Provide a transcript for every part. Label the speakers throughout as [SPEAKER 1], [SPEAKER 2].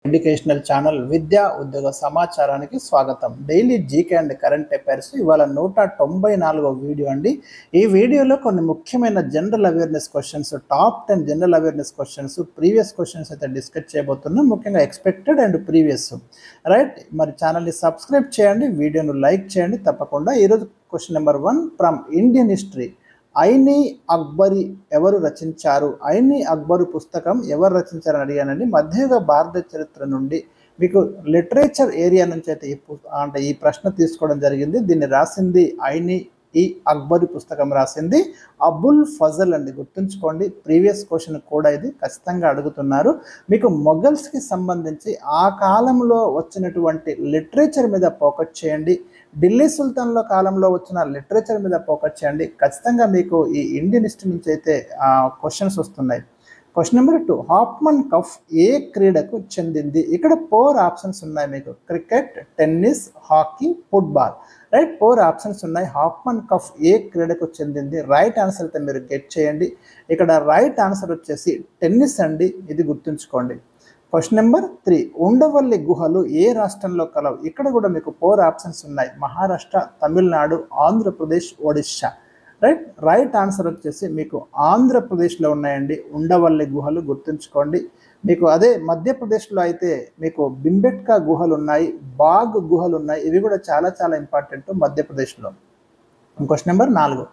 [SPEAKER 1] Educational channel విద్యా ఉద్యోగ సమాచారానికి స్వాగతం. Daily GK and current affairs ఇవాళ 194వ వీడియో అండి. ఈ వీడియోలో కొన్ని ముఖ్యమైన general awareness questions, top 10 general awareness questions, previous questions అయితే డిస్కస్ చేయబోతున్నాం. ముఖ్యంగా ఎక్స్పెక్టెడ్ అండ్ ప్రీవియస్. రైట్, మరి ఛానల్ని సబ్స్క్రైబ్ చేయండి, వీడియోను లైక్ చేయండి తప్పకుండా. ఈరోజు question number 1 from Indian history. Aini Akbari ఎవరు రచించారు? ఐనీ అక్బరు పుస్తకం ఎవరు రచించారని అడిగానండి. మధ్యయుగ భారత చరిత్ర నుండి మీకు లిటరేచర్ ఏరియా నుంచి అయితే ఈ ప్రశ్న తీసుకోవడం జరిగింది. దీన్ని రాసింది ఐనీ అక్బరి పుస్తకం రాసింది అబుల్ ఫజల్ అండి. గుర్తుంచుకోండి, ప్రీవియస్ క్వశ్చన్ కూడా ఇది ఖచ్చితంగా అడుగుతున్నారు. మీకు మొఘల్స్కి సంబంధించి ఆ కాలంలో వచ్చినటువంటి లిటరేచర్ మీద ఫోకస్ చేయండి. ఢిల్లీ సుల్తాన్ల కాలంలో వచ్చిన లిటరేచర్ మీద ఫోకస్ చేయండి. ఖచ్చితంగా మీకు ఈ ఇండియన్ హిస్టరీ నుంచి అయితే క్వశ్చన్స్ వస్తున్నాయి. క్వశ్చన్ నెంబర్ 2, హాఫ్మన్ కప్ ఏ క్రీడకు చెందింది? ఇక్కడ 4 ఆప్షన్స్ ఉన్నాయి మీకు. Cricket, tennis, hockey, football. Right, 4 options ఉన్నాయి. హాఫ్మన్ కప్ ఏ క్రీడకు చెందింది? రైట్ ఆన్సర్ అయితే మీరు గెట్ చేయండి. ఇక్కడ రైట్ ఆన్సర్ వచ్చేసి టెన్నిస్ అండి, ఇది గుర్తుంచుకోండి. క్వశ్చన్ నెంబర్ 3, ఉండవల్లి గుహలు ఏ రాష్ట్రంలో కలవు? ఇక్కడ కూడా మీకు 4 ఆప్షన్స్ ఉన్నాయి. మహారాష్ట్ర, తమిళనాడు, ఆంధ్రప్రదేశ్, ఒడిశా. రైట్ ఆన్సర్ వచ్చేసి మీకు ఆంధ్రప్రదేశ్లో ఉన్నాయండి ఉండవల్లి గుహలు, గుర్తుంచుకోండి. మీకు అదే మధ్యప్రదేశ్లో అయితే మీకు బింబెట్కా గుహలు ఉన్నాయి, బాగ్ గుహలు ఉన్నాయి. ఇవి కూడా చాలా చాలా ఇంపార్టెంట్ మధ్యప్రదేశ్లో. క్వశ్చన్ నెంబర్ 4,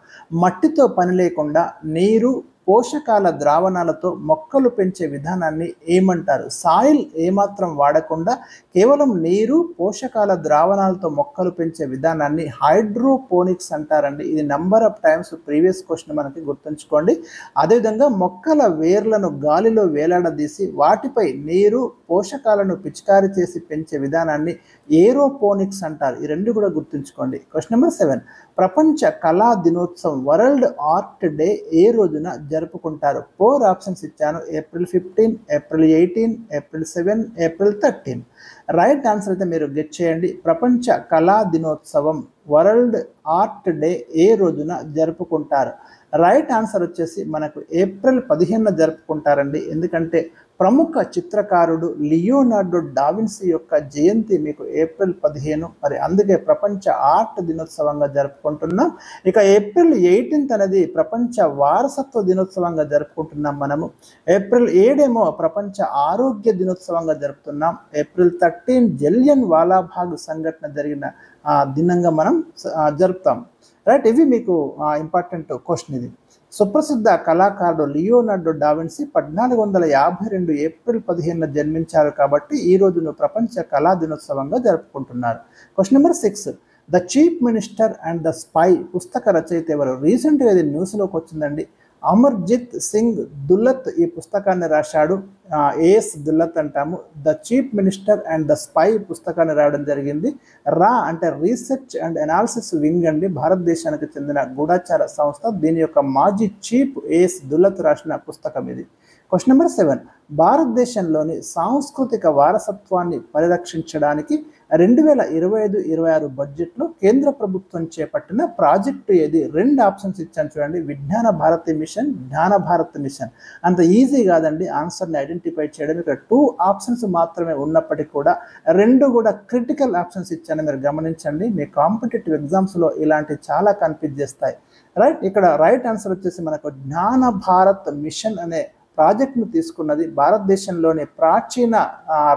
[SPEAKER 1] మట్టితో పని లేకుండా నీరు, పోషకాల ద్రావణాలతో మొక్కలు పెంచే విధానాన్ని ఏమంటారు? సాయిల్ ఏమాత్రం వాడకుండా కేవలం నీరు, పోషకాల ద్రావణాలతో మొక్కలు పెంచే విధానాన్ని హైడ్రోపోనిక్స్ అంటారండి. ఇది number of times previous question మనకి గుర్తుంచుకోండి. అదేవిధంగా మొక్కల వేర్లను గాలిలో వేలాడదీసి వాటిపై నీరు, పోషకాలను పిచికారీ చేసి పెంచే విధానాన్ని ఏరోపోనిక్స్ అంటారు. ఈ రెండు కూడా గుర్తుంచుకోండి. క్వశ్చన్ నెంబర్ 7, ప్రపంచ కళా దినోత్సవం వరల్డ్ ఆర్ట్ డే ఏ రోజున జరుపుకుంటారు? 4 ఆప్షన్స్ ఇచ్చాను. April 15, April 18, April 7, April 13. Right answer అయితే మీరు గెట్ చేయండి. ప్రపంచ కళా దినోత్సవం వరల్డ్ ఆర్ట్ డే ఏ రోజున జరుపుకుంటారు? రైట్ ఆన్సర్ వచ్చేసి మనకు ఏప్రిల్ 15 జరుపుకుంటారండి. ఎందుకంటే ప్రముఖ చిత్రకారుడు లియోనార్డో డావిన్సీ యొక్క జయంతి మీకు ఏప్రిల్ 15. మరి అందుకే ప్రపంచ ఆర్ట్ దినోత్సవంగా జరుపుకుంటున్నాం. ఇక ఏప్రిల్ 18 అనేది ప్రపంచ వారసత్వ దినోత్సవంగా జరుపుకుంటున్నాం మనము. ఏప్రిల్ 7 ఏమో ప్రపంచ ఆరోగ్య దినోత్సవంగా జరుపుతున్నాం. ఏప్రిల్ 13 జలియన్ వాలాబాగ్ సంఘటన జరిగిన దినంగా మనం జరుపుతాం. రైట్, ఇవి మీకు ఇంపార్టెంట్ క్వశ్చన్. ఇది సుప్రసిద్ధ కళాకారుడు లియోనార్డో డావిన్సీ 1452 ఏప్రిల్ 15 జన్మించారు కాబట్టి ఈ రోజును ప్రపంచ కళా దినోత్సవంగా జరుపుకుంటున్నారు. Question number 6, the chief minister and the spy పుస్తక రచయిత ఎవరు? రీసెంట్గా ఇది న్యూస్లోకి వచ్చిందండి. అమర్జిత్ సింగ్ దుల్లత్ ఈ పుస్తకాన్ని రాశాడు. ఏఎస్ దుల్లత్ అంటాము. The chief minister and the spy పుస్తకాన్ని రాయడం జరిగింది. రా అంటే రీసెర్చ్ అండ్ అనాలిసిస్ వింగ్ అండి, భారతదేశానికి చెందిన గూఢచార సంస్థ. దీని యొక్క మాజీ చీఫ్ ఏఎస్ దుల్లత్ రాసిన పుస్తకం ఇది. క్వశ్చన్ నెంబర్ 7, భారతదేశంలోని సాంస్కృతిక వారసత్వాన్ని పరిరక్షించడానికి 2025-26 బడ్జెట్లో కేంద్ర ప్రభుత్వం చేపట్టిన ప్రాజెక్టు ఏది? 2 ఆప్షన్స్ ఇచ్చాను చూడండి. విజ్ఞాన భారతి మిషన్, జ్ఞాన భారత్ మిషన్. అంత ఈజీ కాదండి ఆన్సర్ని ఐడెంటిఫై చేయడం. ఇక్కడ 2 ఆప్షన్స్ మాత్రమే ఉన్నప్పటికీ కూడా 2 కూడా క్రిటికల్ ఆప్షన్స్ ఇచ్చాను, మీరు గమనించండి. మీ కాంపిటేటివ్ ఎగ్జామ్స్లో ఇలాంటి చాలా కన్ఫ్యూజ్ చేస్తాయి. రైట్, ఇక్కడ రైట్ ఆన్సర్ వచ్చేసి మనకు జ్ఞాన భారత్ మిషన్ అనే ప్రాజెక్ట్ను తీసుకున్నది. భారతదేశంలోని ప్రాచీన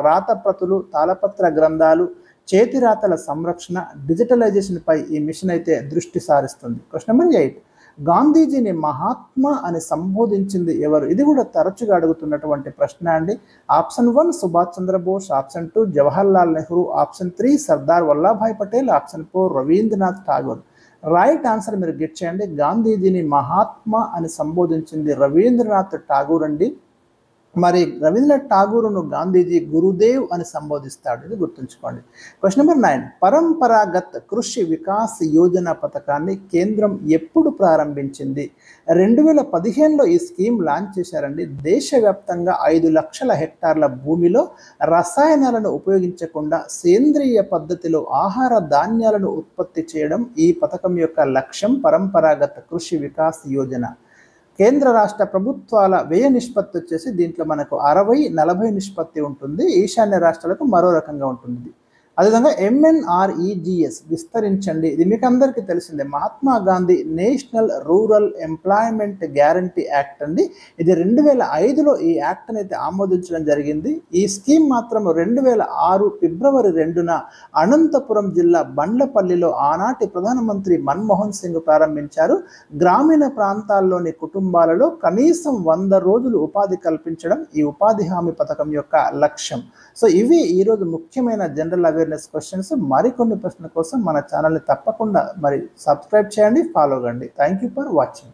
[SPEAKER 1] రాతప్రతులు, తాళపత్ర గ్రంథాలు, చేతిరాతల సంరక్షణ, డిజిటలైజేషన్పై ఈ మిషన్ అయితే దృష్టి సారిస్తుంది. క్వశ్చన్ నెంబర్ 8, గాంధీజీని మహాత్మా అని సంబోధించింది ఎవరు? ఇది కూడా తరచుగా అడుగుతున్నటువంటి ప్రశ్న అండి. Option 1 Subhash Chandra Bose, option 2 Jawaharlal Nehru, option 3 Sardar Vallabhbhai Patel, option 4 Rabindranath Tagore. Right answer మీరు గెట్ చేయండి. గాంధీజీని మహాత్మా అని సంబోధించింది రవీంద్రనాథ్ ఠాగూర్ అండి. మరి రవీంద్రనాథ్ ఠాగూర్ను గాంధీజీ గురుదేవ్ అని సంబోధిస్తాడు, ఇది గుర్తుంచుకోండి. క్వశ్చన్ నెంబర్ 9, పరంపరాగత్ కృషి వికాస్ యోజన పథకాన్ని కేంద్రం ఎప్పుడు ప్రారంభించింది? 2015లో ఈ స్కీమ్ లాంచ్ చేశారండి. దేశవ్యాప్తంగా 5 లక్షల హెక్టార్ల భూమిలో రసాయనాలను ఉపయోగించకుండా సేంద్రియ పద్ధతిలో ఆహార ధాన్యాలను ఉత్పత్తి చేయడం ఈ పథకం యొక్క లక్ష్యం. పరంపరాగత్ కృషి వికాస్ యోజన. కేంద్ర రాష్ట్ర ప్రభుత్వాల వ్యయ నిష్పత్తి వచ్చేసి దీంట్లో మనకు 60-40 నిష్పత్తి ఉంటుంది. ఈశాన్య రాష్ట్రాలకు మరో రకంగా ఉంటుంది. అదేవిధంగా MNREGS విస్తరించండి. ఇది మీకు అందరికీ తెలిసిందే. Mahatma Gandhi national rural employment guarantee act అండి. ఇది 2005లో ఈ యాక్ట్ అయితే ఆమోదించడం జరిగింది. ఈ స్కీమ్ మాత్రం 2006 ఫిబ్రవరి 2న అనంతపురం జిల్లా బండ్లపల్లిలో ఆనాటి ప్రధానమంత్రి మన్మోహన్ సింగ్ ప్రారంభించారు. గ్రామీణ ప్రాంతాల్లోని కుటుంబాలలో కనీసం 100 రోజులు ఉపాధి కల్పించడం ఈ ఉపాధి హామీ పథకం యొక్క లక్ష్యం. సో ఇవి ఈరోజు ముఖ్యమైన జనరల్ అవేర్నెస్ క్వశ్చన్స్. మరికొన్ని ప్రశ్నల కోసం మన ఛానల్ని తప్పకుండా సబ్స్క్రైబ్ చేయండి, ఫాలో కండి. Thank you for watching.